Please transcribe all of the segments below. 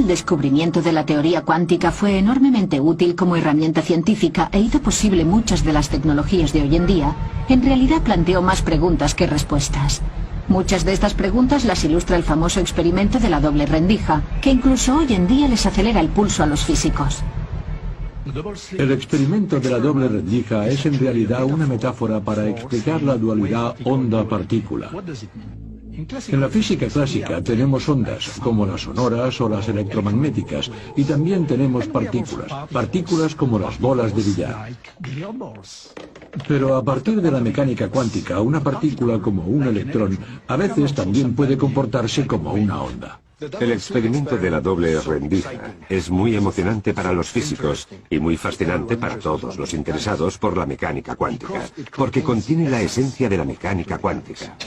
el descubrimiento de la teoría cuántica fue enormemente útil como herramienta científica e hizo posible muchas de las tecnologías de hoy en día, en realidad planteó más preguntas que respuestas. Muchas de estas preguntas las ilustra el famoso experimento de la doble rendija, que incluso hoy en día les acelera el pulso a los físicos. El experimento de la doble rendija es en realidad una metáfora para explicar la dualidad onda-partícula. En la física clásica tenemos ondas, como las sonoras o las electromagnéticas, y también tenemos partículas como las bolas de billar. Pero a partir de la mecánica cuántica, una partícula como un electrón a veces también puede comportarse como una onda. El experimento de la doble rendija es muy emocionante para los físicos y muy fascinante para todos los interesados por la mecánica cuántica, porque contiene la esencia de la mecánica cuántica.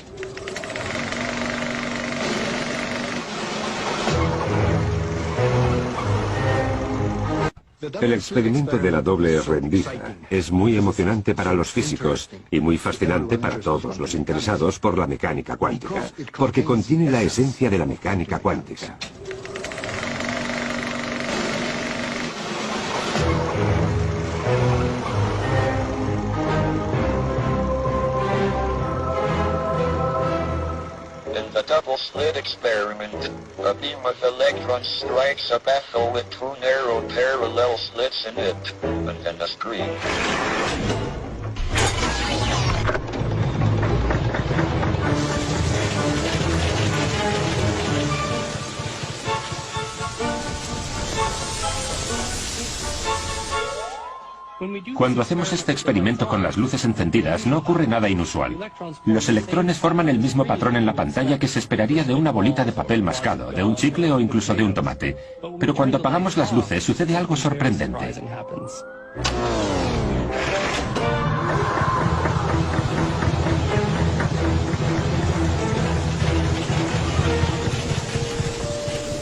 El experimento de la doble rendija es muy emocionante para los físicos y muy fascinante para todos los interesados por la mecánica cuántica, porque contiene la esencia de la mecánica cuántica. Double-slit experiment. A beam of electrons strikes a baffle with two narrow parallel slits in it, and then a screen. Cuando hacemos este experimento con las luces encendidas, no ocurre nada inusual. Los electrones forman el mismo patrón en la pantalla que se esperaría de una bolita de papel mascado, de un chicle o incluso de un tomate. Pero cuando apagamos las luces sucede algo sorprendente.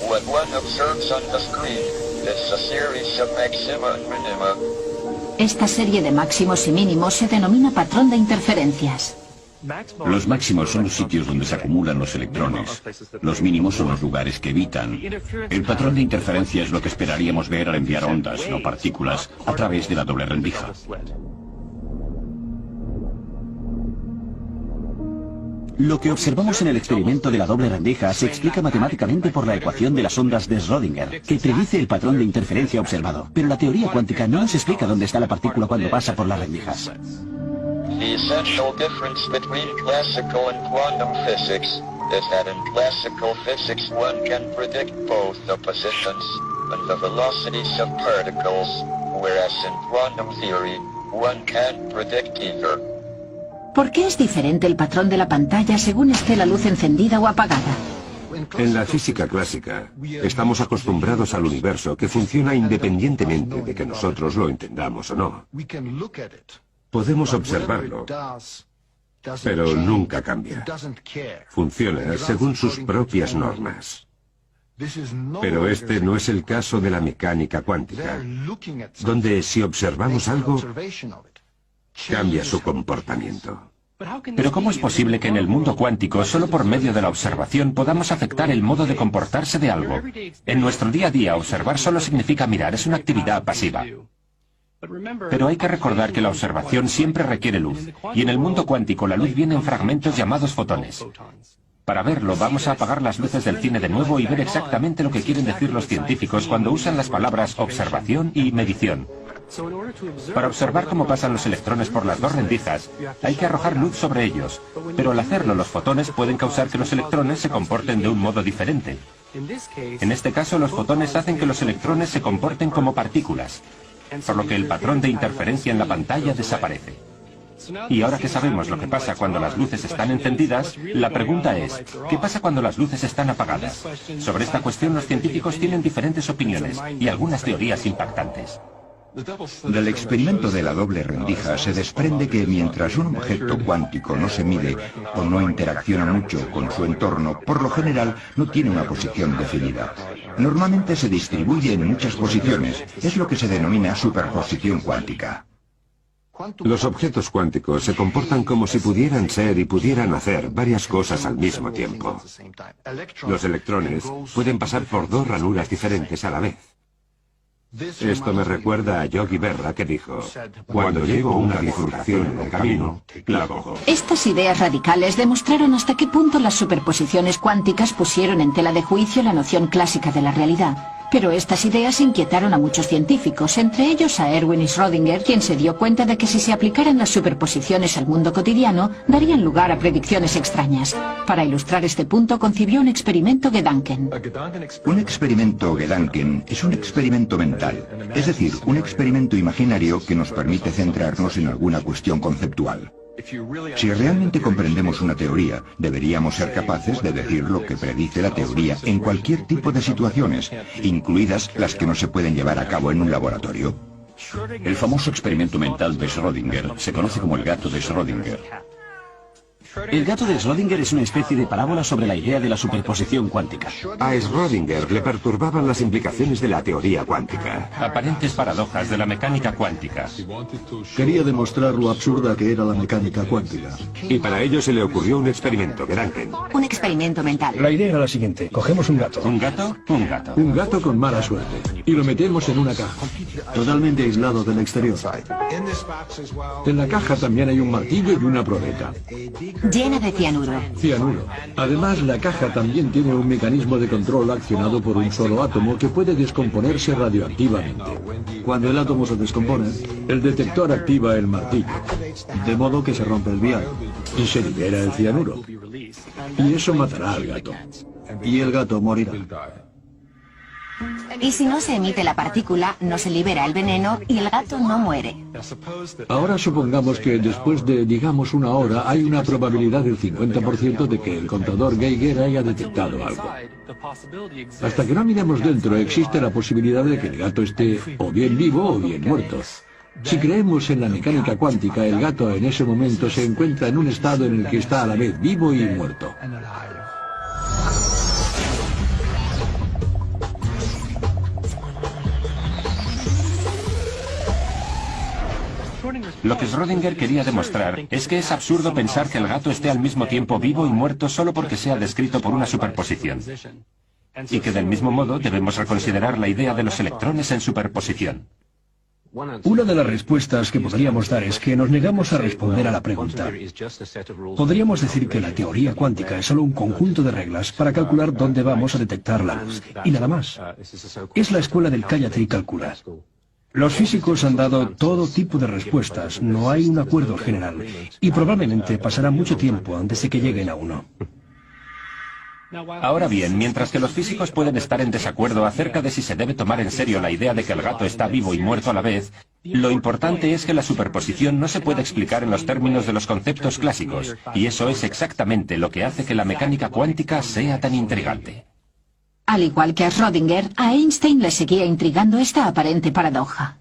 What one observes on the screen is a series of maxima and minima. Esta serie de máximos y mínimos se denomina patrón de interferencias. Los máximos son los sitios donde se acumulan los electrones. Los mínimos son los lugares que evitan. El patrón de interferencia es lo que esperaríamos ver al enviar ondas, no partículas, a través de la doble rendija. Lo que observamos en el experimento de la doble rendija se explica matemáticamente por la ecuación de las ondas de Schrödinger, que predice el patrón de interferencia observado. Pero la teoría cuántica no nos explica dónde está la partícula cuando pasa por las rendijas. The essential difference between classical and quantum physics is that in classical physics one can predict both the positions and the velocities of particles, whereas in quantum theory one can't predict either. ¿Por qué es diferente el patrón de la pantalla según esté la luz encendida o apagada? En la física clásica, estamos acostumbrados al universo que funciona independientemente de que nosotros lo entendamos o no. Podemos observarlo, pero nunca cambia. Funciona según sus propias normas. Pero este no es el caso de la mecánica cuántica, donde si observamos algo, cambia su comportamiento. Pero ¿cómo es posible que en el mundo cuántico, solo por medio de la observación, podamos afectar el modo de comportarse de algo? En nuestro día a día, observar solo significa mirar, es una actividad pasiva. Pero hay que recordar que la observación siempre requiere luz, y en el mundo cuántico la luz viene en fragmentos llamados fotones. Para verlo, vamos a apagar las luces del cine de nuevo y ver exactamente lo que quieren decir los científicos cuando usan las palabras observación y medición. Para observar cómo pasan los electrones por las dos rendijas, hay que arrojar luz sobre ellos, pero al hacerlo los fotones pueden causar que los electrones se comporten de un modo diferente. En este caso, los fotones hacen que los electrones se comporten como partículas, por lo que el patrón de interferencia en la pantalla desaparece. Y ahora que sabemos lo que pasa cuando las luces están encendidas, la pregunta es, ¿qué pasa cuando las luces están apagadas? Sobre esta cuestión los científicos tienen diferentes opiniones y algunas teorías impactantes. Del experimento de la doble rendija se desprende que mientras un objeto cuántico no se mide o no interacciona mucho con su entorno, por lo general no tiene una posición definida. Normalmente se distribuye en muchas posiciones, es lo que se denomina superposición cuántica. Los objetos cuánticos se comportan como si pudieran ser y pudieran hacer varias cosas al mismo tiempo. Los electrones pueden pasar por dos ranuras diferentes a la vez. Esto me recuerda a Yogi Berra, que dijo: cuando llego a una bifurcación en el camino, la cojo. Estas ideas radicales demostraron hasta qué punto las superposiciones cuánticas pusieron en tela de juicio la noción clásica de la realidad. Pero estas ideas inquietaron a muchos científicos, entre ellos a Erwin y Schrödinger, quien se dio cuenta de que si se aplicaran las superposiciones al mundo cotidiano, darían lugar a predicciones extrañas. Para ilustrar este punto, concibió un experimento Gedanken. Un experimento Gedanken es un experimento mental, es decir, un experimento imaginario que nos permite centrarnos en alguna cuestión conceptual. Si realmente comprendemos una teoría, deberíamos ser capaces de decir lo que predice la teoría en cualquier tipo de situaciones, incluidas las que no se pueden llevar a cabo en un laboratorio. El famoso experimento mental de Schrödinger se conoce como el gato de Schrödinger. El gato de Schrödinger es una especie de parábola sobre la idea de la superposición cuántica. A Schrödinger le perturbaban las implicaciones de la teoría cuántica. Aparentes paradojas de la mecánica cuántica. Quería demostrar lo absurda que era la mecánica cuántica. Y para ello se le ocurrió un experimento Gedanken. Un experimento mental. La idea era la siguiente: cogemos un gato. ¿Un gato? Un gato. Un gato con mala suerte. Y lo metemos en una caja, totalmente aislado del exterior. En la caja también hay un martillo y una probeta. Llena de cianuro. Cianuro. Además, la caja también tiene un mecanismo de control accionado por un solo átomo que puede descomponerse radioactivamente. Cuando el átomo se descompone, el detector activa el martillo, de modo que se rompe el vial y se libera el cianuro. Y eso matará al gato. Y el gato morirá. Y si no se emite la partícula, no se libera el veneno y el gato no muere. Ahora supongamos que después de, digamos, una hora, hay una probabilidad del 50% de que el contador Geiger haya detectado algo. Hasta que no miremos dentro, existe la posibilidad de que el gato esté o bien vivo o bien muerto. Si creemos en la mecánica cuántica, el gato en ese momento se encuentra en un estado en el que está a la vez vivo y muerto. Lo que Schrödinger quería demostrar es que es absurdo pensar que el gato esté al mismo tiempo vivo y muerto solo porque sea descrito por una superposición. Y que del mismo modo debemos reconsiderar la idea de los electrones en superposición. Una de las respuestas que podríamos dar es que nos negamos a responder a la pregunta. Podríamos decir que la teoría cuántica es solo un conjunto de reglas para calcular dónde vamos a detectar la luz, y nada más. Es la escuela del cállate y calcula. Los físicos han dado todo tipo de respuestas, no hay un acuerdo general, y probablemente pasará mucho tiempo antes de que lleguen a uno. Ahora bien, mientras que los físicos pueden estar en desacuerdo acerca de si se debe tomar en serio la idea de que el gato está vivo y muerto a la vez, lo importante es que la superposición no se puede explicar en los términos de los conceptos clásicos, y eso es exactamente lo que hace que la mecánica cuántica sea tan intrigante. Al igual que a Schrödinger, a Einstein le seguía intrigando esta aparente paradoja.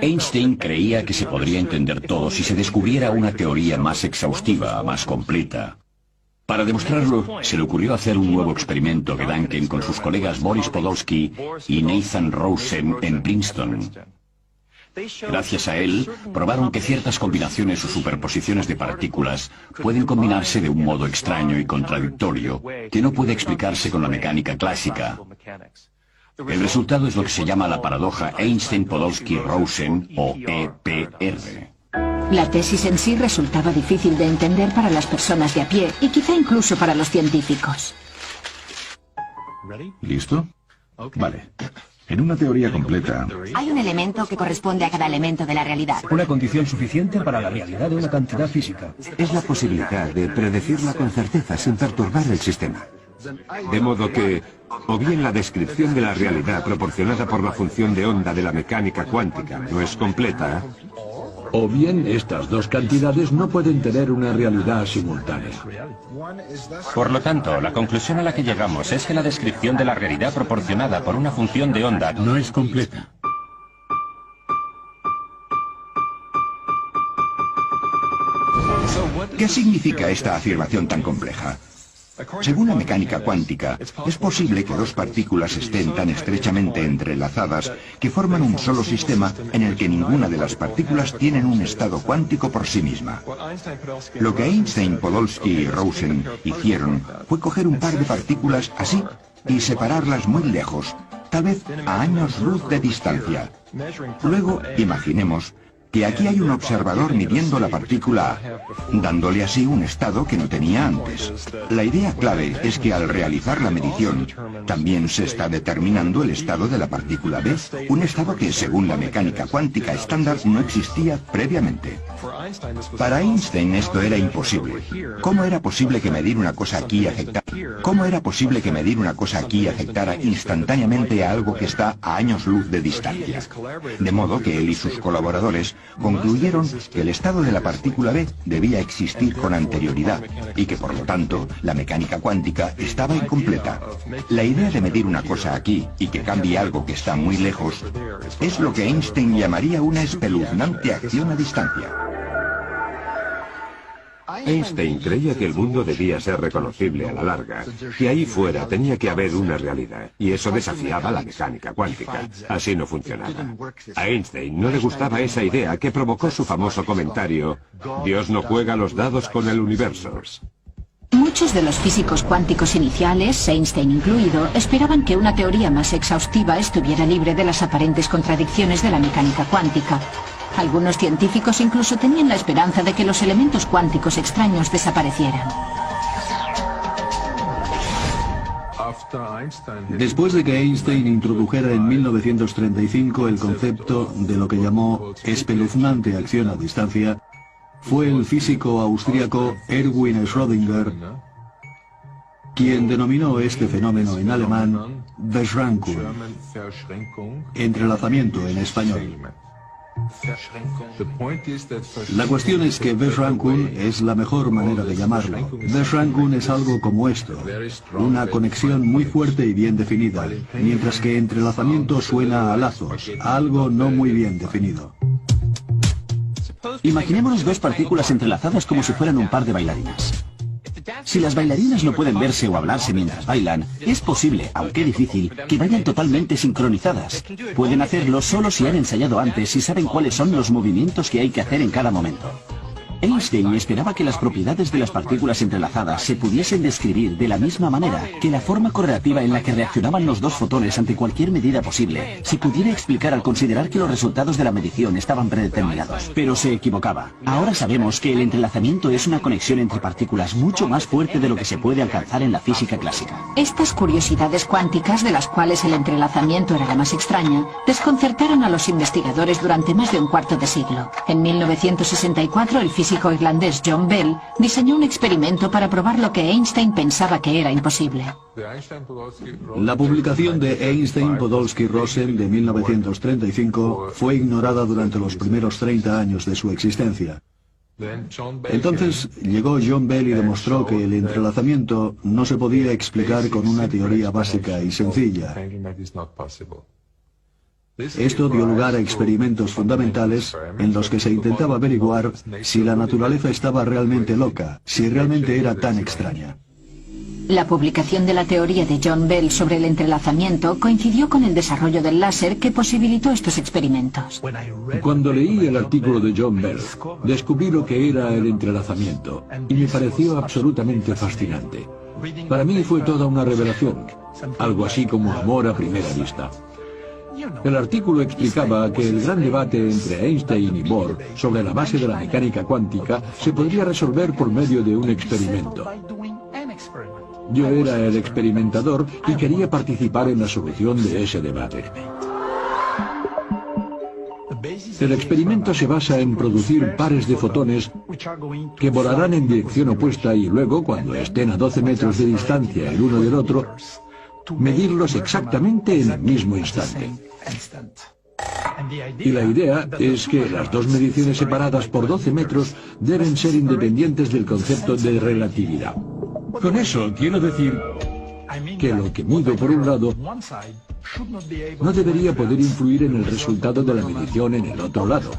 Einstein creía que se podría entender todo si se descubriera una teoría más exhaustiva, más completa. Para demostrarlo, se le ocurrió hacer un nuevo experimento Gedanken con sus colegas Boris Podolsky y Nathan Rosen en Princeton. Gracias a él, probaron que ciertas combinaciones o superposiciones de partículas pueden combinarse de un modo extraño y contradictorio que no puede explicarse con la mecánica clásica. El resultado es lo que se llama la paradoja Einstein-Podolsky-Rosen, o EPR. La tesis en sí resultaba difícil de entender para las personas de a pie y quizá incluso para los científicos. ¿Listo? Vale. En una teoría completa, Hay un elemento que corresponde a cada elemento de la realidad. Una condición suficiente para la realidad de una cantidad física. Es la posibilidad de predecirla con certeza sin perturbar el sistema. De modo que, o bien la descripción de la realidad proporcionada por la función de onda de la mecánica cuántica no es completa, O bien estas dos cantidades no pueden tener una realidad simultánea. Por lo tanto, la conclusión a la que llegamos es que la descripción de la realidad proporcionada por una función de onda No es completa. ¿qué significa esta afirmación tan compleja? Según la mecánica cuántica, es posible que dos partículas estén tan estrechamente entrelazadas que forman un solo sistema en el que ninguna de las partículas tienen un estado cuántico por sí misma. Lo que Einstein, Podolsky y Rosen hicieron fue coger un par de partículas así y separarlas muy lejos, tal vez a años luz de distancia. Luego, imaginemos que aquí hay un observador midiendo la partícula A, dándole así un estado que no tenía antes. La idea clave es que al realizar la medición, también se está determinando el estado de la partícula B, un estado que, según la mecánica cuántica estándar, no existía previamente. Para Einstein esto era imposible. ¿Cómo era posible que medir una cosa aquí afectara instantáneamente a algo que está a años luz de distancia? De modo que él y sus colaboradores concluyeron que el estado de la partícula B debía existir con anterioridad y que por lo tanto la mecánica cuántica estaba incompleta. La idea de medir una cosa aquí y que cambie algo que está muy lejos es lo que Einstein llamaría una espeluznante acción a distancia. Einstein creía que el mundo debía ser reconocible a la larga, que ahí fuera tenía que haber una realidad, y eso desafiaba la mecánica cuántica. Así no funcionaba. A Einstein no le gustaba esa idea que provocó su famoso comentario: Dios no juega los dados con el universo. Muchos de los físicos cuánticos iniciales, Einstein incluido, esperaban que una teoría más exhaustiva estuviera libre de las aparentes contradicciones de la mecánica cuántica. Algunos científicos incluso tenían la esperanza de que los elementos cuánticos extraños desaparecieran. Después de que Einstein introdujera en 1935 el concepto de lo que llamó espeluznante acción a distancia, fue el físico austríaco Erwin Schrödinger quien denominó este fenómeno en alemán Beschränkung, entrelazamiento en español. La cuestión es que Beschränkung es la mejor manera de llamarlo. Beschränkung es algo como esto, una conexión muy fuerte y bien definida, mientras que entrelazamiento suena a lazos, a algo no muy bien definido. Imaginémonos dos partículas entrelazadas como si fueran un par de bailarinas. Si las bailarinas no pueden verse o hablarse mientras bailan, es posible, aunque difícil, que vayan totalmente sincronizadas. Pueden hacerlo solo si han ensayado antes y saben cuáles son los movimientos que hay que hacer en cada momento. Einstein esperaba que las propiedades de las partículas entrelazadas se pudiesen describir de la misma manera, que la forma correlativa en la que reaccionaban los dos fotones ante cualquier medida posible se pudiera explicar al considerar que los resultados de la medición estaban predeterminados. Pero se equivocaba. Ahora sabemos que el entrelazamiento es una conexión entre partículas mucho más fuerte de lo que se puede alcanzar en la física clásica. Estas curiosidades cuánticas, de las cuales el entrelazamiento era la más extraña, desconcertaron a los investigadores durante más de un cuarto de siglo. En 1964, el físico irlandés John Bell diseñó un experimento para probar lo que Einstein pensaba que era imposible. La publicación de Einstein, Podolsky y Rosen de 1935 fue ignorada durante los primeros 30 años de su existencia. Entonces llegó John Bell y demostró que el entrelazamiento no se podía explicar con una teoría básica y sencilla. Esto dio lugar a experimentos fundamentales en los que se intentaba averiguar si la naturaleza estaba realmente loca, si realmente era tan extraña. La publicación de la teoría de John Bell sobre el entrelazamiento coincidió con el desarrollo del láser que posibilitó estos experimentos. Cuando leí el artículo de John Bell, descubrí lo que era el entrelazamiento y me pareció absolutamente fascinante. Para mí fue toda una revelación, algo así como amor a primera vista. El artículo explicaba que el gran debate entre Einstein y Bohr sobre la base de la mecánica cuántica se podría resolver por medio de un experimento. Yo era el experimentador y quería participar en la solución de ese debate. El experimento se basa en producir pares de fotones que volarán en dirección opuesta y luego, cuando estén a 12 metros de distancia el uno del otro, medirlos exactamente en el mismo instante. Y la idea es que las dos mediciones separadas por 12 metros deben ser independientes del concepto de relatividad. Con eso quiero decir que lo que mido por un lado no debería poder influir en el resultado de la medición en el otro lado.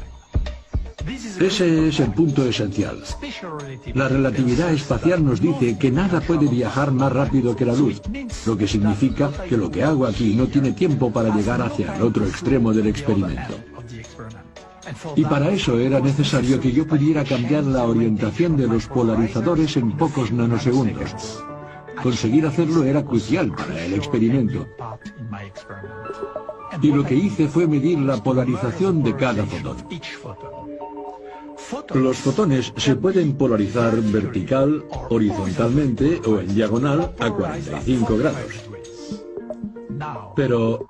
Ese es el punto esencial. La relatividad espacial nos dice que nada puede viajar más rápido que la luz, lo que significa que lo que hago aquí no tiene tiempo para llegar hacia el otro extremo del experimento. Y para eso era necesario que yo pudiera cambiar la orientación de los polarizadores en pocos nanosegundos. Conseguir hacerlo era crucial para el experimento. Y lo que hice fue medir la polarización de cada fotón. Los fotones se pueden polarizar vertical, horizontalmente o en diagonal a 45 grados. Pero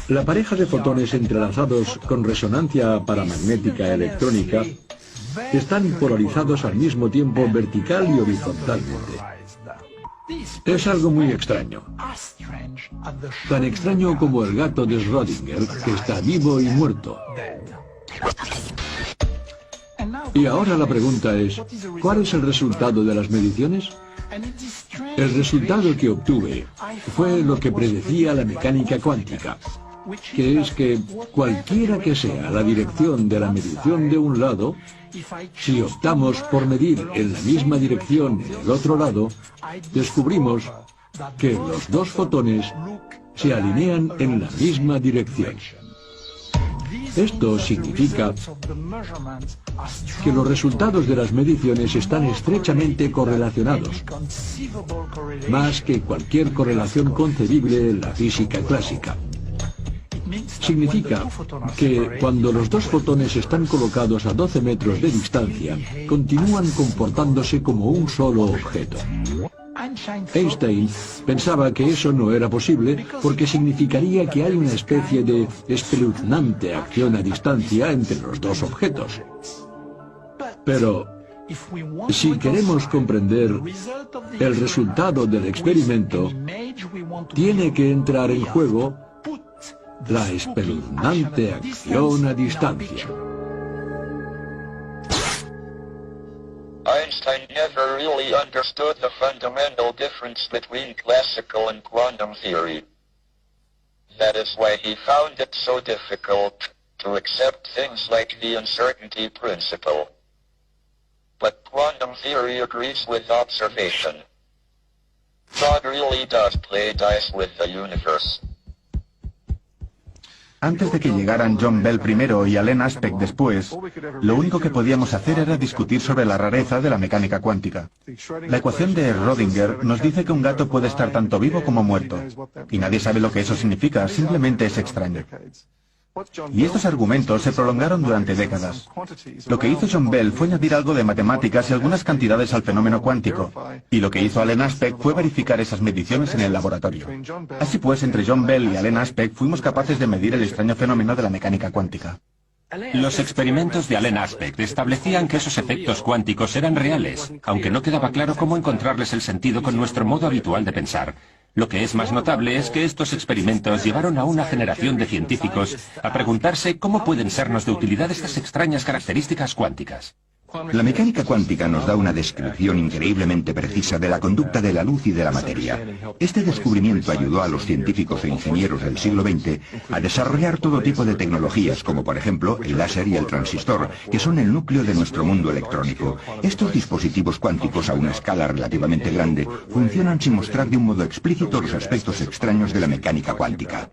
la pareja de fotones entrelazados con resonancia paramagnética electrónica están polarizados al mismo tiempo vertical y horizontalmente. Es algo muy extraño. Tan extraño como el gato de Schrödinger, que está vivo y muerto. Y ahora la pregunta es, ¿cuál es el resultado de las mediciones? El resultado que obtuve fue lo que predecía la mecánica cuántica, que es que cualquiera que sea la dirección de la medición de un lado, si optamos por medir en la misma dirección en el otro lado, descubrimos que los dos fotones se alinean en la misma dirección. Esto significa que los resultados de las mediciones están estrechamente correlacionados, más que cualquier correlación concebible en la física clásica. Significa que cuando los dos fotones están colocados a 12 metros de distancia, continúan comportándose como un solo objeto. Einstein pensaba que eso no era posible porque significaría que hay una especie de espeluznante acción a distancia entre los dos objetos. Pero si queremos comprender el resultado del experimento, tiene que entrar en juego la espeluznante acción a distancia. Einstein never really understood the fundamental difference between classical and quantum theory. That is why he found it so difficult to accept things like the uncertainty principle. But quantum theory agrees with observation. God really does play dice with the universe. Antes de que llegaran John Bell primero y Alain Aspect después, lo único que podíamos hacer era discutir sobre la rareza de la mecánica cuántica. La ecuación de Schrödinger nos dice que un gato puede estar tanto vivo como muerto, y nadie sabe lo que eso significa, simplemente es extraño. Y estos argumentos se prolongaron durante décadas. Lo que hizo John Bell fue añadir algo de matemáticas y algunas cantidades al fenómeno cuántico, y lo que hizo Alain Aspect fue verificar esas mediciones en el laboratorio. Así pues, entre John Bell y Alain Aspect fuimos capaces de medir el extraño fenómeno de la mecánica cuántica. Los experimentos de Alain Aspect establecían que esos efectos cuánticos eran reales, aunque no quedaba claro cómo encontrarles el sentido con nuestro modo habitual de pensar. Lo que es más notable es que estos experimentos llevaron a una generación de científicos a preguntarse cómo pueden sernos de utilidad estas extrañas características cuánticas. La mecánica cuántica nos da una descripción increíblemente precisa de la conducta de la luz y de la materia. Este descubrimiento ayudó a los científicos e ingenieros del siglo XX a desarrollar todo tipo de tecnologías, como por ejemplo el láser y el transistor, que son el núcleo de nuestro mundo electrónico. Estos dispositivos cuánticos a una escala relativamente grande funcionan sin mostrar de un modo explícito los aspectos extraños de la mecánica cuántica.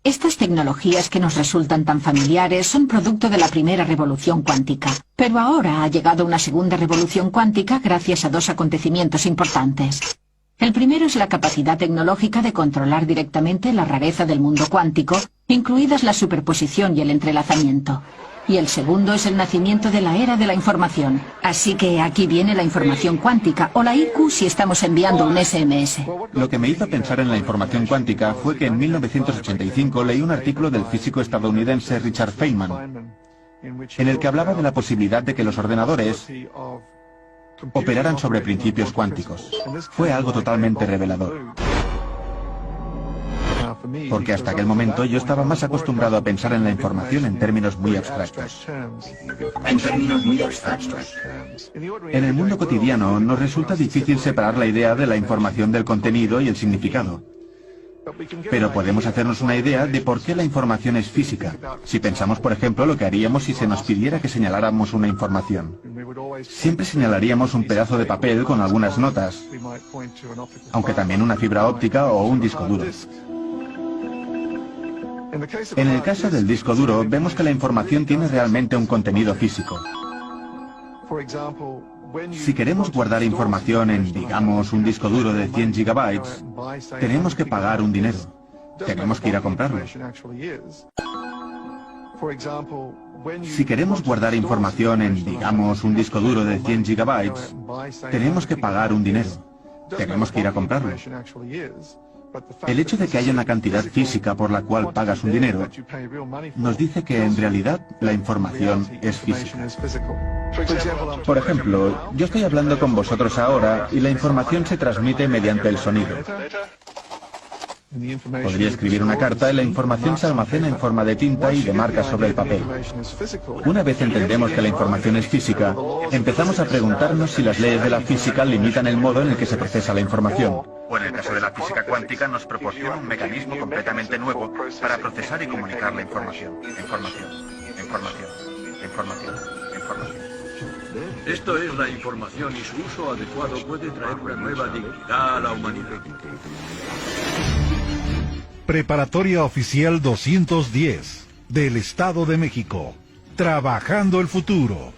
Estas tecnologías que nos resultan tan familiares son producto de la primera revolución cuántica. Pero ahora ha llegado una segunda revolución cuántica gracias a dos acontecimientos importantes. El primero es la capacidad tecnológica de controlar directamente la rareza del mundo cuántico, incluidas la superposición y el entrelazamiento. Y el segundo es el nacimiento de la era de la información. Así que aquí viene la información cuántica, o la IQ si estamos enviando un SMS. Lo que me hizo pensar en la información cuántica fue que en 1985 leí un artículo del físico estadounidense Richard Feynman, en el que hablaba de la posibilidad de que los ordenadores operaran sobre principios cuánticos. Fue algo totalmente revelador. Porque hasta aquel momento yo estaba más acostumbrado a pensar en la información en términos muy abstractos. En el mundo cotidiano nos resulta difícil separar la idea de la información del contenido y el significado. Pero podemos hacernos una idea de por qué la información es física. Si pensamos, por ejemplo, lo que haríamos si se nos pidiera que señaláramos una información. Siempre señalaríamos un pedazo de papel con algunas notas, aunque también una fibra óptica o un disco duro. En el caso del disco duro, vemos que la información tiene realmente un contenido físico. Si queremos guardar información en, digamos, un disco duro de 100 gigabytes, tenemos que pagar un dinero. Tenemos que ir a comprarlo. Si queremos guardar información en, digamos, un disco duro de 100 gigabytes, tenemos que pagar un dinero. Tenemos que ir a comprarlo. El hecho de que haya una cantidad física por la cual pagas un dinero nos dice que en realidad la información es física. Por ejemplo, yo estoy hablando con vosotros ahora y la información se transmite mediante el sonido. Podría escribir una carta y la información se almacena en forma de tinta y de marcas sobre el papel. Una vez entendemos que la información es física, empezamos a preguntarnos si las leyes de la física limitan el modo en el que se procesa la información. O en el caso de la física cuántica nos proporciona un mecanismo completamente nuevo para procesar y comunicar la información. Información. Esto es la información y su uso adecuado puede traer una nueva dignidad a la humanidad. Preparatoria Oficial 210 del Estado de México. Trabajando el futuro.